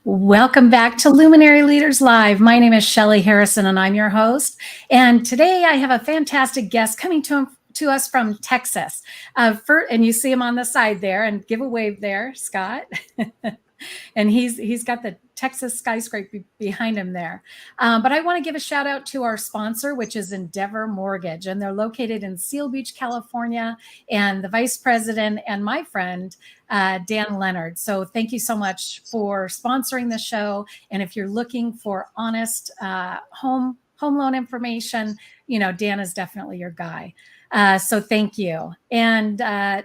Welcome back to Luminary Leaders Live. My name is Shelly Harrison and I'm your host. And today I have a fantastic guest coming to us from Texas. And you see him on the side there, and give a wave there, Scott. And he's got the Texas skyscraper behind him there. But I want to give a shout out to our sponsor, which is Endeavor Mortgage. And they're located in Seal Beach, California. And the vice president and my friend, Dan Leonard. So thank you so much for sponsoring the show. And if you're looking for honest home loan information, Dan is definitely your guy. So thank you. And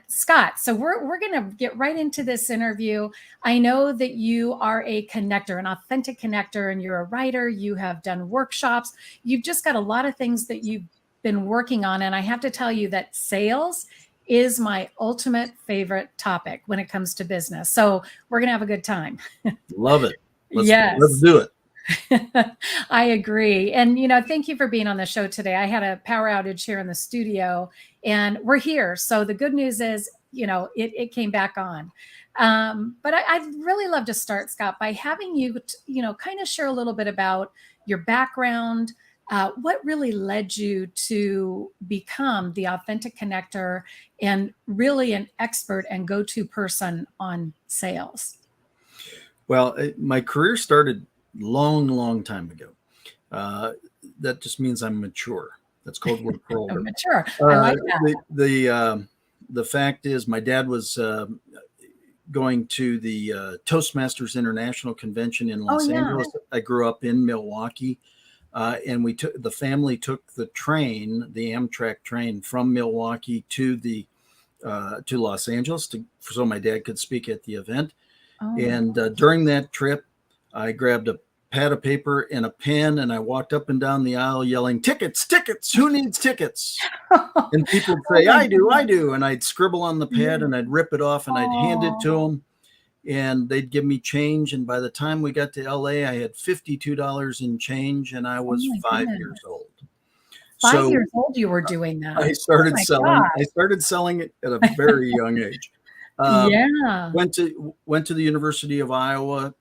Scott, so we're going to get right into this interview. I know that you are a connector, an authentic connector, and you're a writer. You have done workshops. You've just got a lot of things that you've been working on. And I have to tell you that sales is my ultimate favorite topic when it comes to business. So we're going to have a good time. Love it. Yes. Let's do it. I agree. And, thank you for being on the show today. I had a power outage here in the studio and we're here. So the good news is, it came back on. But I'd really love to start, Scott, by having you, kind of share a little bit about your background, what really led you to become the authentic connector and really an expert and go-to person on sales. Well, my career started long time ago. That just means I'm mature. That's called we're older. Mature. I like that. The fact is, my dad was going to the Toastmasters International Convention in Los Angeles. I grew up in Milwaukee, and the family took the train, the Amtrak train, from Milwaukee to Los Angeles so my dad could speak at the event. And during that trip, I grabbed a pad of paper and a pen, and I walked up and down the aisle yelling, "Tickets, tickets, who needs tickets?" And people would say, I do. And I'd scribble on the pad and I'd rip it off and I'd hand it to them, and they'd give me change. And by the time we got to LA, I had $52 in change, and I was 5 years old. 5 years old you were doing that. I started selling it at a very young age. Went to the University of Iowa,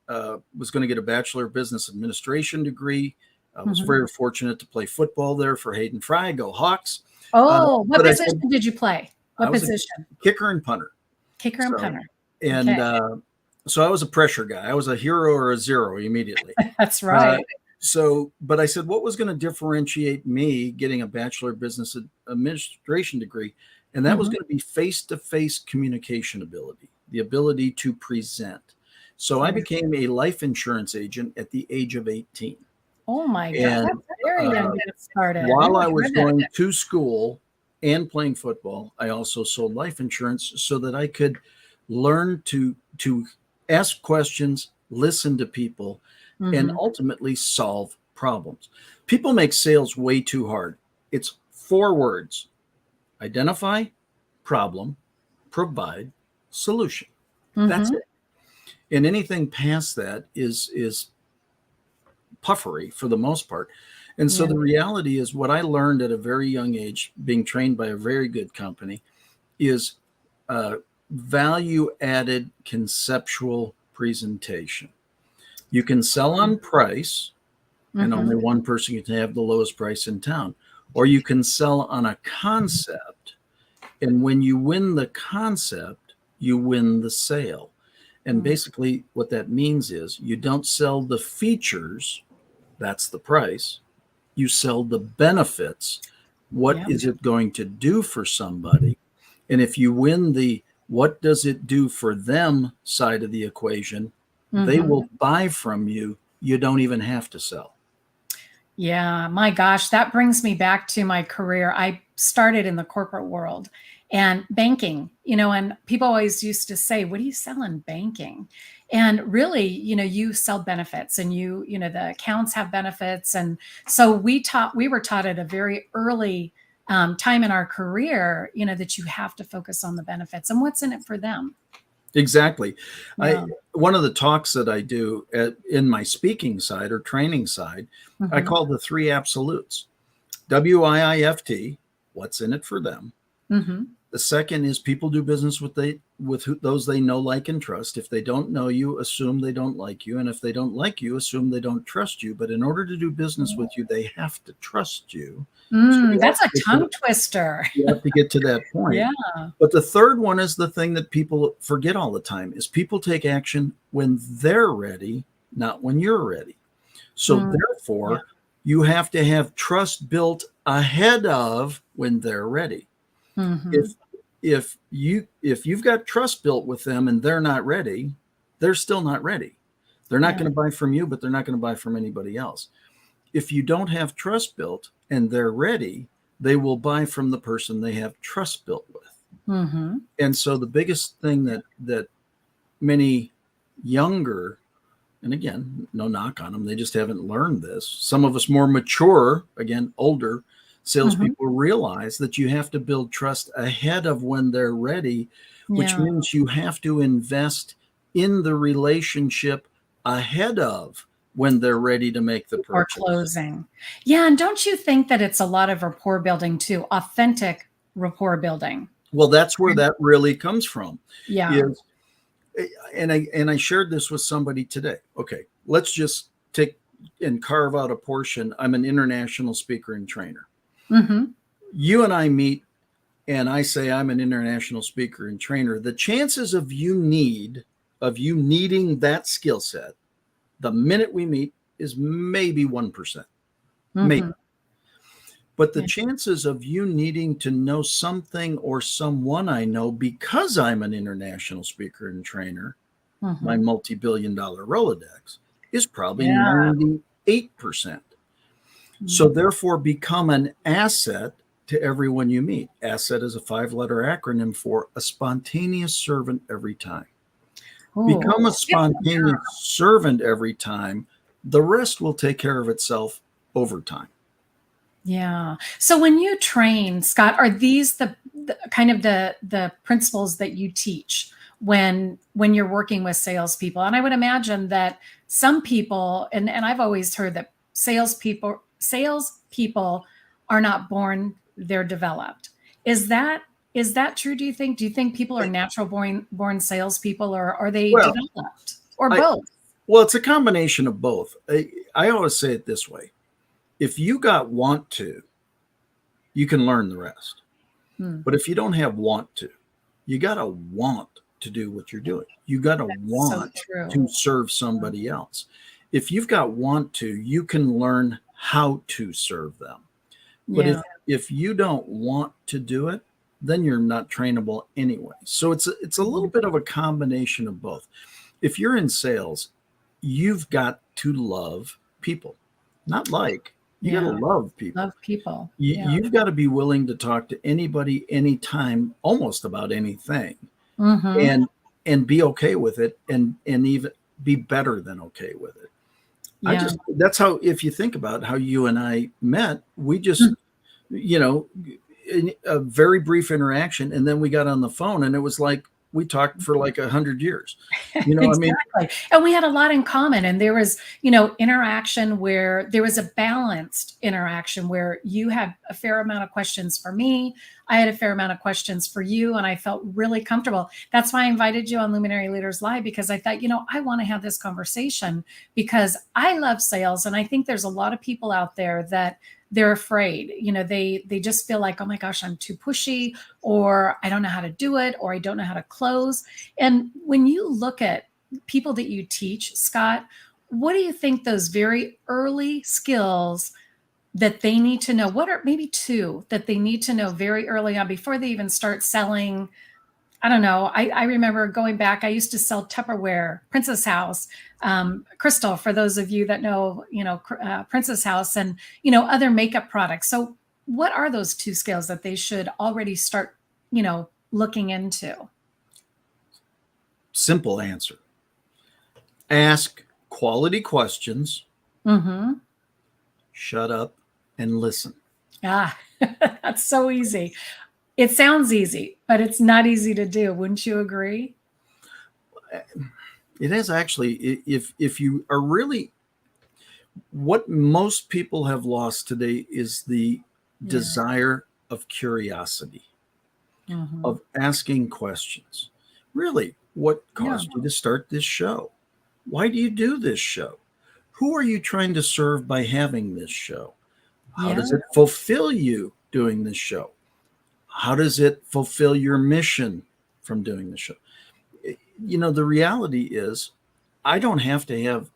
was going to get a Bachelor of Business Administration degree. I was very fortunate to play football there for Hayden Fry. Go Hawks. What position did you play? What position? Kicker and punter. Kicker and punter. And so I was a pressure guy. I was a hero or a zero immediately. That's right. But I said, what was going to differentiate me getting a Bachelor of Business Administration degree? And that was going to be face-to-face communication ability, the ability to present. So I became a life insurance agent at the age of 18. Oh my God, that's very young to get started. While I was going to school and playing football, I also sold life insurance so that I could learn to ask questions, listen to people, and ultimately solve problems. People make sales way too hard. It's 4 words: identify, problem, provide, solution. That's it. And anything past that is puffery for the most part. And so the reality is, what I learned at a very young age, being trained by a very good company, is value-added conceptual presentation. You can sell on price, and only one person can have the lowest price in town. Or you can sell on a concept, and when you win the concept, you win the sale. And basically what that means is, you don't sell the features, that's the price. You sell the benefits. What is it going to do for somebody? And if you win the what does it do for them side of the equation, they will buy from you. You don't even have to sell. Yeah, my gosh, that brings me back to my career. I started in the corporate world and banking, and people always used to say, what do you sell in banking? And really, you sell benefits, and the accounts have benefits. And so we were taught at a very early time in our career, that you have to focus on the benefits and what's in it for them. Exactly. Yeah. One of the talks that I do in my speaking side or training side, I call the 3 absolutes. WIIFT, what's in it for them. The second is people do business with those they know, like, and trust. If they don't know you, assume they don't like you. And if they don't like you, assume they don't trust you. But in order to do business with you, they have to trust you. So That's a tongue twister. You have to get to that point. Yeah. But the third one is the thing that people forget all the time, is people take action when they're ready, not when you're ready. So therefore, you have to have trust built ahead of when they're ready. If you've got trust built with them and they're not ready, they're still not ready. They're not going to buy from you, but they're not going to buy from anybody else. If you don't have trust built and they're ready, they will buy from the person they have trust built with. And so the biggest thing that many younger, and again, no knock on them, they just haven't learned this. Some of us more mature, again, older salespeople realize that you have to build trust ahead of when they're ready, which means you have to invest in the relationship ahead of when they're ready to make the purchase. Or closing. Yeah. And don't you think that it's a lot of rapport building too? Authentic rapport building. Well, that's where that really comes from. Yeah. And I shared this with somebody today. Okay, let's just take and carve out a portion. I'm an international speaker and trainer. You and I meet, and I say I'm an international speaker and trainer. The chances of you needing that skill set the minute we meet is maybe 1%. Maybe. But the chances of you needing to know something or someone I know because I'm an international speaker and trainer, my multi-billion-dollar Rolodex, is probably 98%. So therefore, become an asset to everyone you meet. Asset is a 5-letter acronym for a spontaneous servant every time. Become a spontaneous servant every time. The rest will take care of itself over time. Yeah. So when you train, Scott, are these the kind of the principles that you teach when you're working with salespeople? And I would imagine that some people, and I've always heard that salespeople are not born, they're developed. Is that true? Do you think people are natural born salespeople, or are they developed, or both? Well, it's a combination of both. I always say it this way. If you got want to, you can learn the rest. But if you don't have want to, you got to want to do what you're doing. You got to want to serve somebody else. If you've got want to, you can learn how to serve them. But if you don't want to do it, then you're not trainable anyway. So it's a little bit of a combination of both. If you're in sales, you've got to love people, not like. You got to love people. Love people. You've got to be willing to talk to anybody, anytime, almost about anything, and be okay with it, and even be better than okay with it. That's how, if you think about how you and I met, we just, in a very brief interaction, and then we got on the phone, and it was like we talked for like 100 years. Exactly. And we had a lot in common. And there was, interaction where there was a balanced interaction where you had a fair amount of questions for me. I had a fair amount of questions for you, and I felt really comfortable. That's why I invited you on Luminary Leaders Live, because I thought, I want to have this conversation because I love sales. And I think there's a lot of people out there that they're afraid. They just feel like, oh my gosh, I'm too pushy, or I don't know how to do it, or I don't know how to close. And when you look at people that you teach, Scott, what do you think those very early skills that they need to know? What are maybe 2 that they need to know very early on before they even start selling? I don't know. I remember going back, I used to sell Tupperware, Princess House, Crystal, for those of you that know, Princess House, and, other makeup products. So what are those 2 skills that they should already start, looking into? Simple answer. Ask quality questions, Mm-hmm. shut up, and listen. Ah, that's so easy. It sounds easy, but it's not easy to do. Wouldn't you agree? It is actually, if you are really, what most people have lost today is the Yeah. desire of curiosity, Mm-hmm. of asking questions. Really, what Yeah. caused you to start this show? Why do you do this show? Who are you trying to serve by having this show? How Yeah. does it fulfill you doing this show? How does it fulfill your mission from doing the show? The reality is, I don't have to have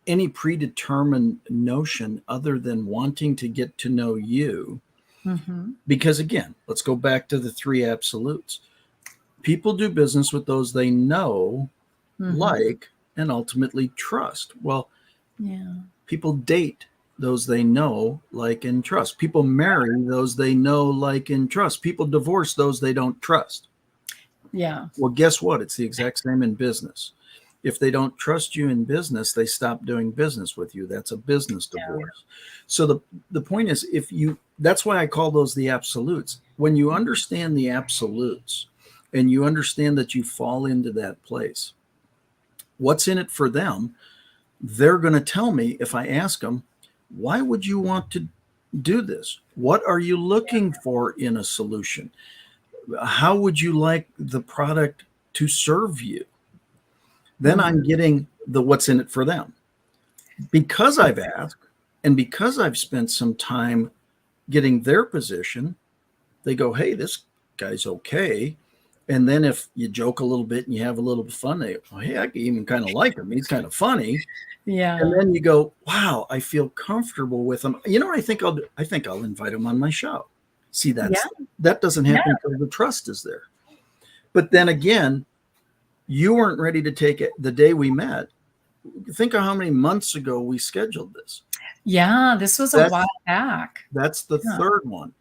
any predetermined notion other than wanting to get to know you. Mm-hmm. Because again, let's go back to the three absolutes. People do business with those they know, Mm-hmm. like, and ultimately trust. Well, Yeah. people date those they know, like, and trust. People marry those they know, like, and trust. People divorce those they don't trust. Yeah. Well, guess what? It's the exact same in business. If they don't trust you in business, they stop doing business with you. That's a business divorce. So the point is, that's why I call those the absolutes. When you understand the absolutes and you understand that you fall into that place, what's in it for them? They're going to tell me if I ask them, why would you want to do this? What are you looking for in a solution? How would you like the product to serve you? Then Mm-hmm. I'm getting the what's in it for them. Because I've asked and because I've spent some time getting their position, they go, hey, this guy's okay. And then if you joke a little bit and you have a little bit of fun, they go, hey, I even kind of like him. He's kind of funny. And Yeah. then you go, wow, I feel comfortable with him. You know what I think I'll do? I think I'll invite him on my show. See, Yeah. that doesn't happen until the trust is there. But then again, you weren't ready to take it the day we met. Think of how many months ago we scheduled this. Yeah. This was a while back. That's the Yeah. third one.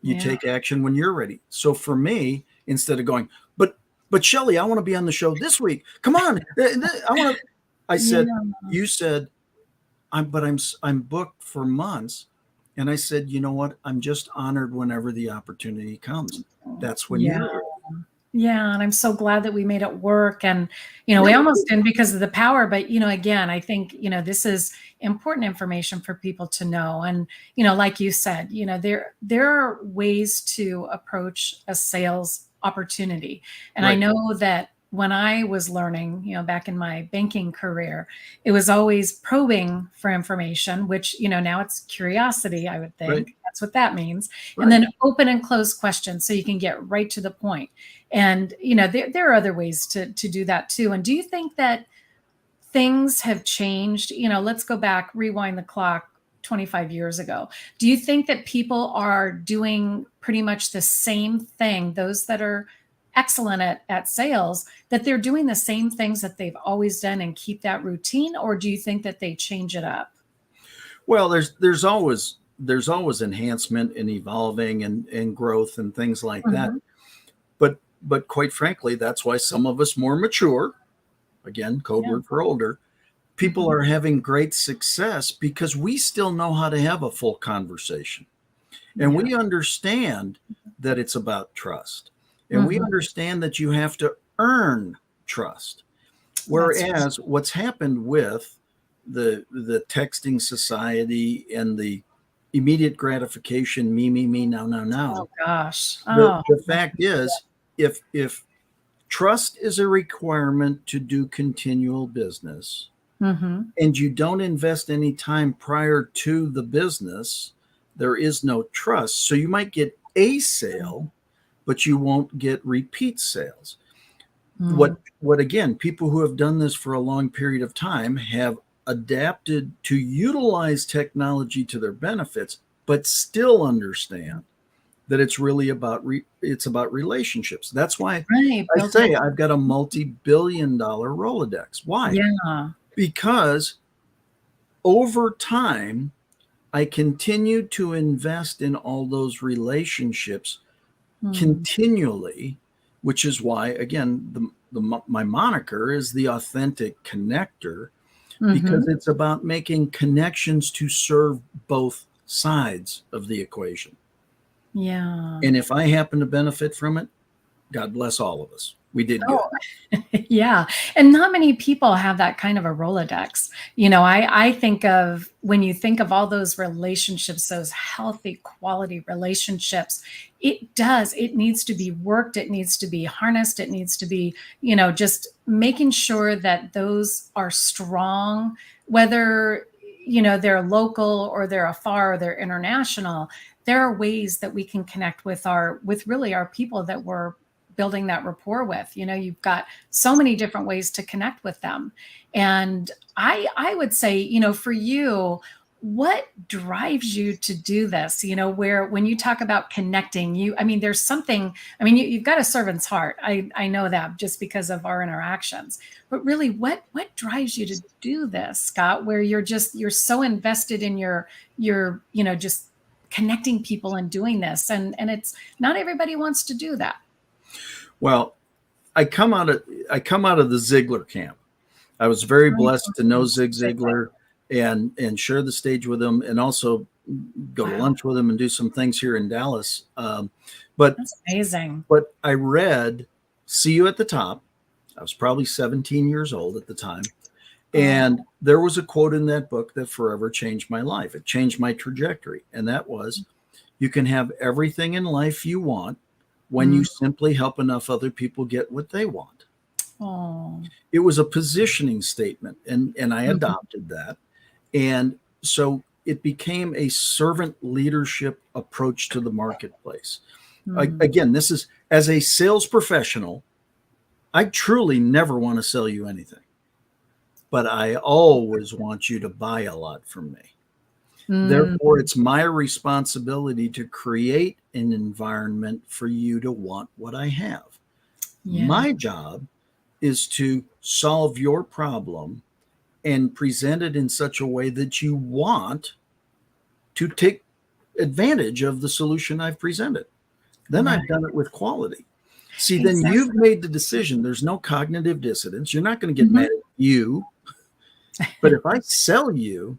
You Yeah. take action when you're ready. So for me, instead of going, but Shelley, I want to be on the show this week. Come on, I want to. I said, Yeah. you said, I'm booked for months, and I said, you know what? I'm just honored whenever the opportunity comes. That's when Yeah. you're ready. Yeah, and I'm so glad that we made it work. And, we almost didn't because of the power. But, again, I think, this is important information for people to know. And, like you said, there are ways to approach a sales opportunity. And I Right. know that when I was learning, back in my banking career, it was always probing for information, which, now it's curiosity, I would think. Right. That's what that means. Right. And then open and close questions so you can get right to the point. And, there are other ways to do that too. And do you think that things have changed? Let's go back, rewind the clock 25 years ago. Do you think that people are doing pretty much the same thing, those that are excellent at sales, that they're doing the same things that they've always done and keep that routine? Or do you think that they change it up? Well, there's always enhancement and evolving and growth and things like that. But quite frankly, that's why some of us more mature, again, code word for older, people are having great success because we still know how to have a full conversation. And we understand that it's about trust. And we understand that you have to earn trust. Whereas what's happened with the texting society and the immediate gratification, me, now. Oh gosh. The fact is, if trust is a requirement to do continual business, and you don't invest any time prior to the business, there is no trust. So you might get a sale, but you won't get repeat sales. What again, people who have done this for a long period of time have adapted to utilize technology to their benefits, but still understand that it's really about it's about relationships. That's why I say I've got a multi-billion-dollar Rolodex. Why? Yeah. Because over time, I continue to invest in all those relationships continually, which is why, again, my moniker is the authentic connector, because Mm-hmm. it's about making connections to serve both sides of the equation. Yeah. And if I happen to benefit from it, God bless all of us. We did good. Oh, yeah. And not many people have that kind of a Rolodex. I think of, when you think of all those relationships, those healthy quality relationships, it needs to be worked. It needs to be harnessed. It needs to be, just making sure that those are strong, whether, they're local or they're afar or they're international. There are ways that we can connect with really our people that we're building that rapport with. You've got so many different ways to connect with them. And I would say, for you, what drives you to do this? Where, when you talk about connecting, there's something, you've got a servant's heart. I know that just because of our interactions, but really what drives you to do this, Scott, where you're so invested in your, just connecting people and doing this. And it's not everybody wants to do that. Well, I come out of the Ziglar camp. I was very blessed to know Zig Ziglar and share the stage with him, and also go to lunch with him and do some things here in Dallas. But that's amazing. But I read "See You at the Top." I was probably 17 years old at the time, and there was a quote in that book that forever changed my life. It changed my trajectory, and that was, "You can have everything in life you want when you simply help enough other people get what they want." Oh. It was a positioning statement, and I adopted that. And so it became a servant leadership approach to the marketplace. Again, this is, as a sales professional, I truly never want to sell you anything, but I always want you to buy a lot from me. Therefore, it's my responsibility to create an environment for you to want what I have. Yeah. My job is to solve your problem and present it in such a way that you want to take advantage of the solution I've presented. Then I've done it with quality. See, then you've made the decision. There's no cognitive dissonance. You're not going to get mad at you. But if I sell you,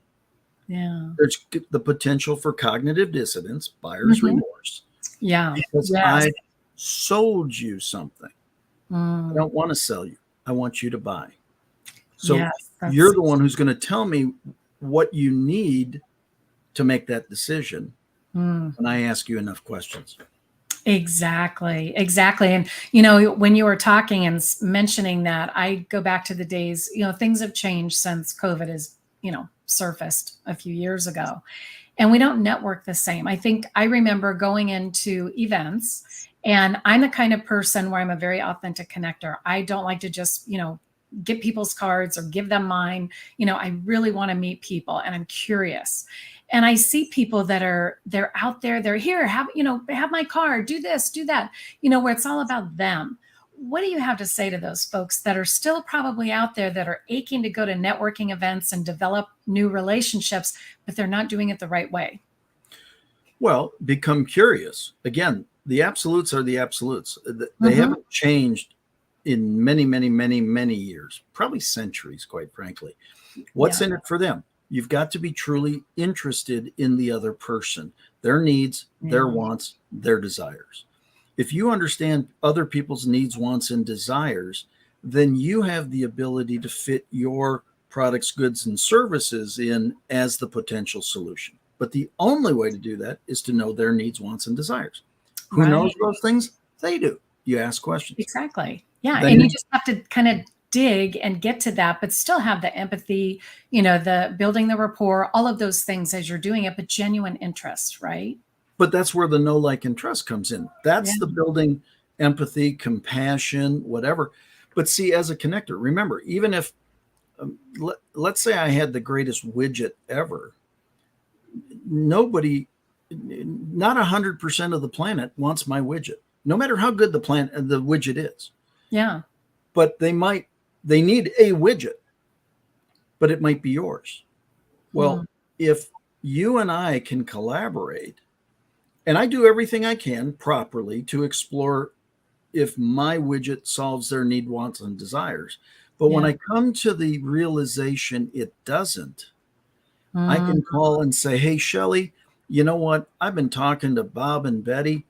there's the potential for cognitive dissonance, buyer's remorse. Yeah. Because I sold you something. I don't want to sell you. I want you to buy. So you're the one who's going to tell me what you need to make that decision when I ask you enough questions. Exactly. And, when you were talking and mentioning that, I go back to the days, things have changed since COVID has, surfaced a few years ago, and we don't network the same. I remember going into events, and I'm the kind of person where I'm a very authentic connector. I don't like to just, get people's cards or give them mine. I really want to meet people, and I'm curious. And I see people they're out there, they're here, have my card, do this, do that, where it's all about them. What do you have to say to those folks that are still probably out there, that are aching to go to networking events and develop new relationships, but they're not doing it the right way? Well, become curious. Again, the absolutes are the absolutes. They haven't changed in many, many, many, many years, probably centuries, quite frankly. What's in it for them? You've got to be truly interested in the other person, their needs, their wants, their desires. If you understand other people's needs, wants, and desires, then you have the ability to fit your products, goods, and services in as the potential solution. But the only way to do that is to know their needs, wants, and desires. Who knows those things? They do. You ask questions. Exactly. Yeah. And you just have to kind of dig and get to that, but still have the empathy, the building the rapport, all of those things as you're doing it, but genuine interest, right? But that's where the know, like, and trust comes in. That's the building empathy, compassion, whatever. But see, as a connector, remember, even if, let's say I had the greatest widget ever, nobody, not 100% of the planet wants my widget, no matter how good the widget is. Yeah. But they need a widget, but it might be yours. Well, if you and I can collaborate, and I do everything I can properly to explore if my widget solves their need, wants, and desires. But when I come to the realization it doesn't, I can call and say, hey, Shelly, you know what? I've been talking to Bob and Betty,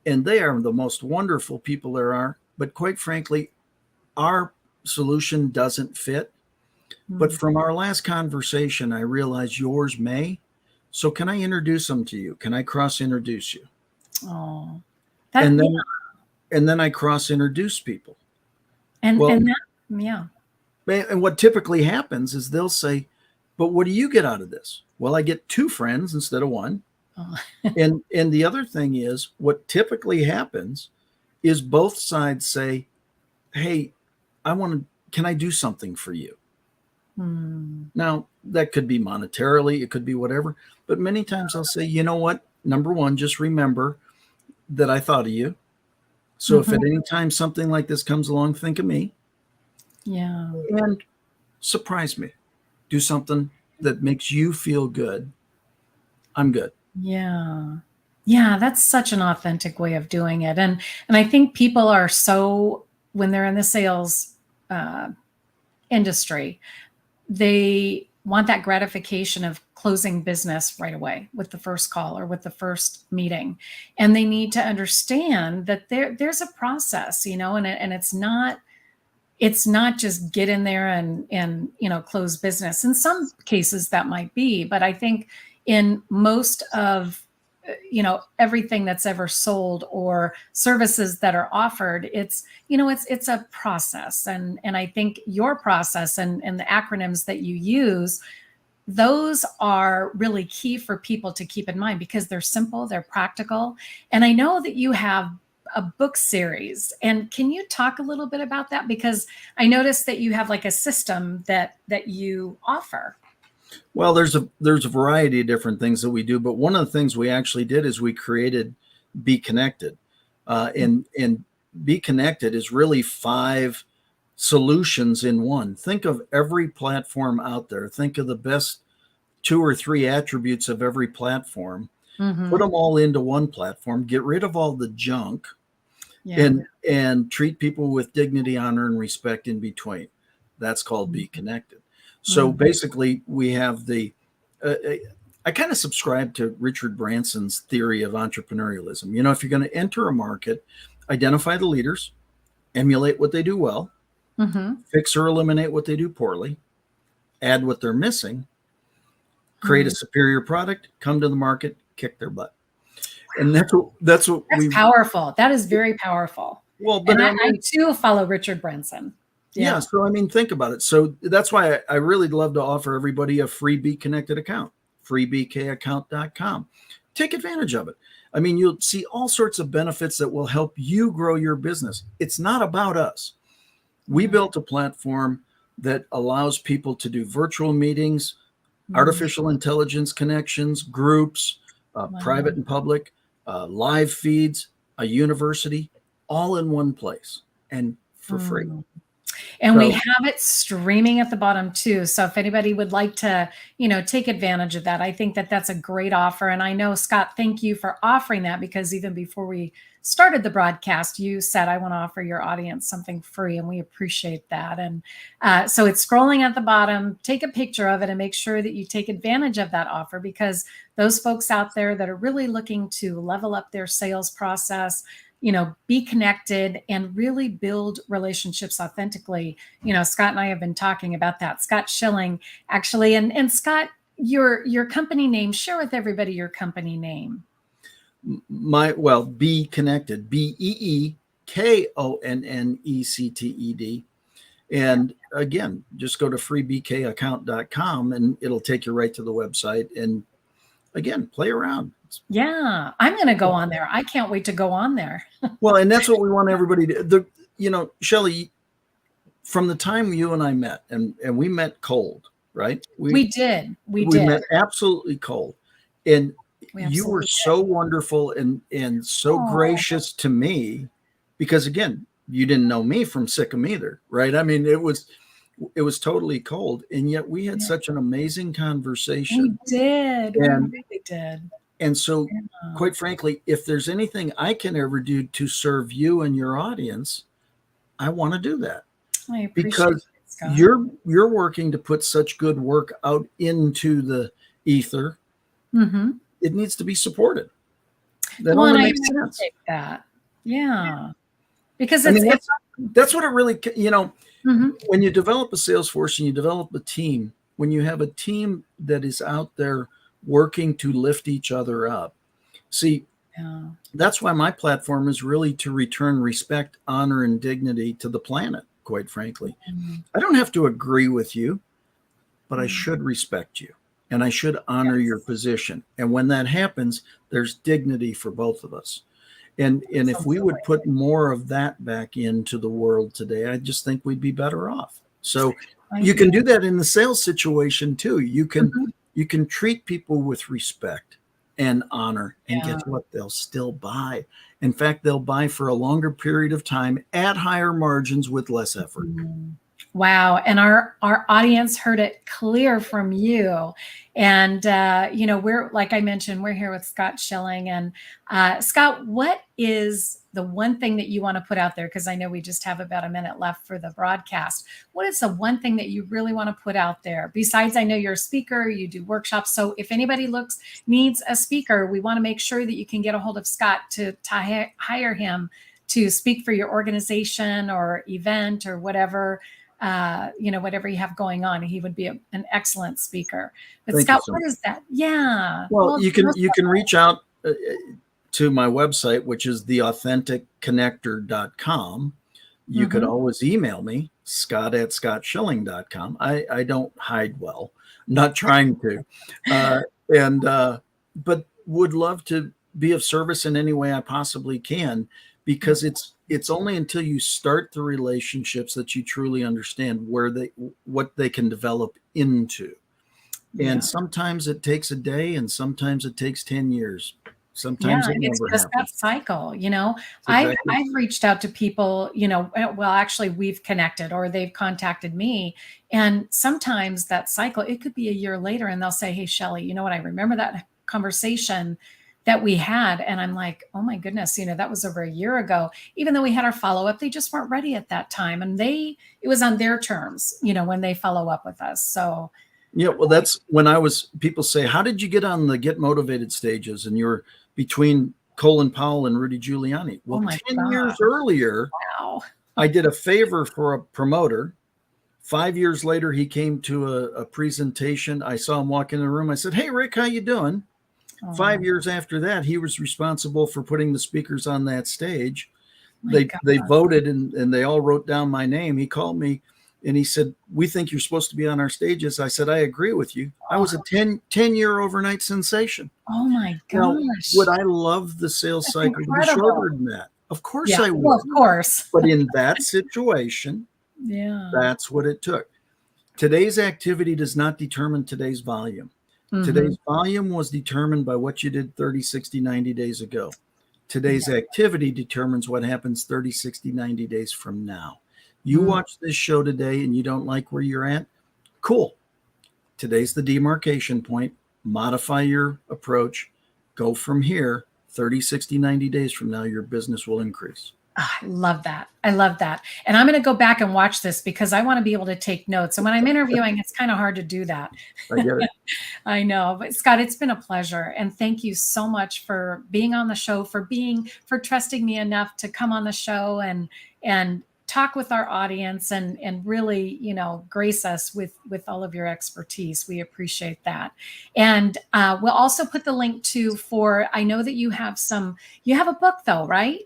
and they are the most wonderful people there are. But quite frankly, our solution doesn't fit. But from our last conversation, I realized yours may. So can I introduce them to you? Can I cross introduce you? Oh, and then I cross introduce people. And what typically happens is they'll say, but what do you get out of this? Well, I get 2 friends instead of 1. Oh. and the other thing is, what typically happens is both sides say, hey, can I do something for you? Now, that could be monetarily, it could be whatever, but many times I'll say, you know what? Number 1, just remember that I thought of you. So if at any time something like this comes along, think of me. Yeah. And surprise me. Do something that makes you feel good. I'm good. Yeah. Yeah, that's such an authentic way of doing it. And I think people are so, when they're in the sales industry, they want that gratification of closing business right away with the first call or with the first meeting. And they need to understand that there's a process, and it's not just get in there and close business. In some cases that might be, but I think in most of everything that's ever sold or services that are offered, it's a process. And I think your process and the acronyms that you use, those are really key for people to keep in mind because they're simple, they're practical. And I know that you have a book series. And can you talk a little bit about that? Because I noticed that you have like a system that you offer. Well, there's a variety of different things that we do, but one of the things we actually did is we created BeeKonnected. And BeeKonnected is really 5 solutions in one. Think of every platform out there. Think of the best 2 or 3 attributes of every platform. Put them all into one platform, get rid of all the junk, and treat people with dignity, honor, and respect in between. That's called BeeKonnected. So basically, we have I kind of subscribe to Richard Branson's theory of entrepreneurialism. If you're going to enter a market, identify the leaders, emulate what they do well, fix or eliminate what they do poorly, add what they're missing, create a superior product, come to the market, kick their butt. And that's powerful. That is very powerful. Well, but I too follow Richard Branson. Yeah. So, think about it. So that's why I really love to offer everybody a free BeeKonnected account, freebkaccount.com. Take advantage of it. You'll see all sorts of benefits that will help you grow your business. It's not about us. We built a platform that allows people to do virtual meetings, artificial intelligence connections, groups, private and public, live feeds, a university, all in one place and for free. And we have it streaming at the bottom too. So if anybody would like to, take advantage of that, I think that that's a great offer. And I know, Scott, thank you for offering that, because even before we started the broadcast, you said, I want to offer your audience something free, and we appreciate that. And so it's scrolling at the bottom. Take a picture of it and make sure that you take advantage of that offer, because those folks out there that are really looking to level up their sales process, be connected and really build relationships authentically. Scott and I have been talking about that. Scott Schilling, actually. And Scott, your company name, share with everybody your company name. BeeKonnected, BeeKonnected. And again, just go to freebkaccount.com and it'll take you right to the website. And again, play around. Yeah, I'm going to go on there. I can't wait to go on there. Well, and that's what we want everybody to. Shelly, from the time you and I met, and we met cold, right? We did. We met absolutely cold, and you were so wonderful and so gracious to me, because again, you didn't know me from Sikkim either, right? It was totally cold, and yet we had such an amazing conversation. We did. We really did. And so, quite frankly, if there's anything I can ever do to serve you and your audience, I want to do that. I appreciate because it, Scott. you're working to put such good work out into the ether. Mm-hmm. It needs to be supported. That Well, only and makes I sense. appreciate that. Yeah. Because I mean, it's that's what it really, mm-hmm. when you develop a sales force and you develop a team, when you have a team that is out there working to lift each other up. See, that's why my platform is really to return respect, honor, and dignity to the planet, quite frankly. Mm-hmm. I don't have to agree with you, but I should respect you and I should honor your position. And when that happens, there's dignity for both of us. And if we would put more of that back into the world today, I just think we'd be better off. So you can do that in the sales situation too. You can treat people with respect and honor, and guess what? They'll still buy. In fact, they'll buy for a longer period of time at higher margins with less effort. Wow. And our audience heard it clear from you. And, we're, like I mentioned, we're here with Scott Schilling. And Scott, what is the one thing that you want to put out there? Because I know we just have about a minute left for the broadcast. What is the one thing that you really want to put out there? Besides, I know you're a speaker, you do workshops. So if anybody needs a speaker, we want to make sure that you can get a hold of Scott to hire him to speak for your organization or event or whatever. Whatever you have going on, he would be an excellent speaker. But Thank Scott, you so what much. is that? Yeah. Well, you can reach out to my website, which is theauthenticconnector.com. You could always email me, scott@scottschilling.com. I don't hide well, I'm not trying to, but would love to be of service in any way I possibly can, because it's only until you start the relationships that you truly understand what they can develop into. And sometimes it takes a day, and sometimes it takes 10 years. Sometimes it never it's just happens. that cycle, Exactly. I've reached out to people, well, actually we've connected or they've contacted me. And sometimes that cycle, it could be a year later and they'll say, hey, Shelly, you know what? I remember that conversation that we had. And I'm like, oh my goodness, that was over a year ago. Even though we had our follow-up, they just weren't ready at that time. And it was on their terms, when they follow up with us. So yeah, well, that's when people say, how did you get on the Get Motivated stages? And you're between Colin Powell and Rudy Giuliani. Well, 10 years earlier, I did a favor for a promoter. 5 years later, he came to a presentation. I saw him walk in the room. I said, hey, Rick, how you doing? 5 years after that, he was responsible for putting the speakers on that stage. They voted and they all wrote down my name. He called me and he said, we think you're supposed to be on our stages. I said, I agree with you. I was a 10-year overnight sensation. Oh my gosh. Now, would I love the sales cycle to be shorter than that? Of course I would. Well, of course. But in that situation, that's what it took. Today's activity does not determine today's volume. Today's volume was determined by what you did 30, 60, 90 days ago. Today's activity determines what happens 30, 60, 90 days from now. You watch this show today and you don't like where you're at? Cool. Today's the demarcation point. Modify your approach. Go from here. 30, 60, 90 days from now, your business will increase. Oh, I love that. I love that. And I'm going to go back and watch this because I want to be able to take notes. And when I'm interviewing, it's kind of hard to do that. I get it. I know. But Scott, it's been a pleasure. And thank you so much for being on the show, for trusting me enough to come on the show and talk with our audience and really, grace us with all of your expertise. We appreciate that. And we'll also put the link I know that you have a book though, right?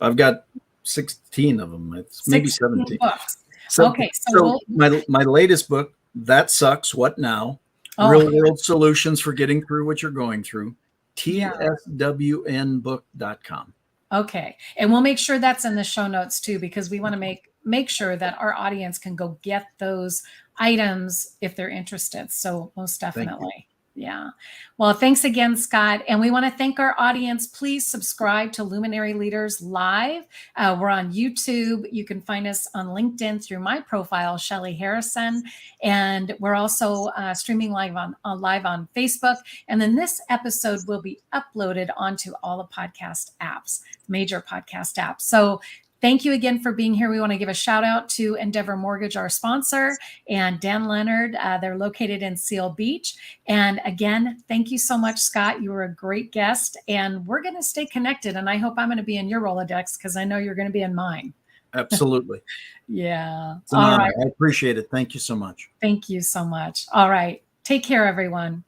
I've got 16 of them. It's maybe 17 books. So, okay. So my latest book, That Sucks, What Now? Real world solutions for getting through what you're going through. tswnbook.com. Okay. And we'll make sure that's in the show notes too, because we want to make sure that our audience can go get those items if they're interested. So most definitely. Yeah. Well, thanks again, Scott. And we want to thank our audience. Please subscribe to Luminary Leaders Live. We're on YouTube. You can find us on LinkedIn through my profile, Shelly Harrison. And we're also streaming live on Facebook. And then this episode will be uploaded onto all the podcast apps, major podcast apps. So thank you again for being here. We want to give a shout out to Endeavor Mortgage, our sponsor, and Dan Leonard. They're located in Seal Beach. And again, thank you so much, Scott. You were a great guest, and we're going to stay connected. And I hope I'm going to be in your Rolodex because I know you're going to be in mine. Absolutely. Yeah. It's an honor. I appreciate it. Thank you so much. Thank you so much. All right. Take care, everyone.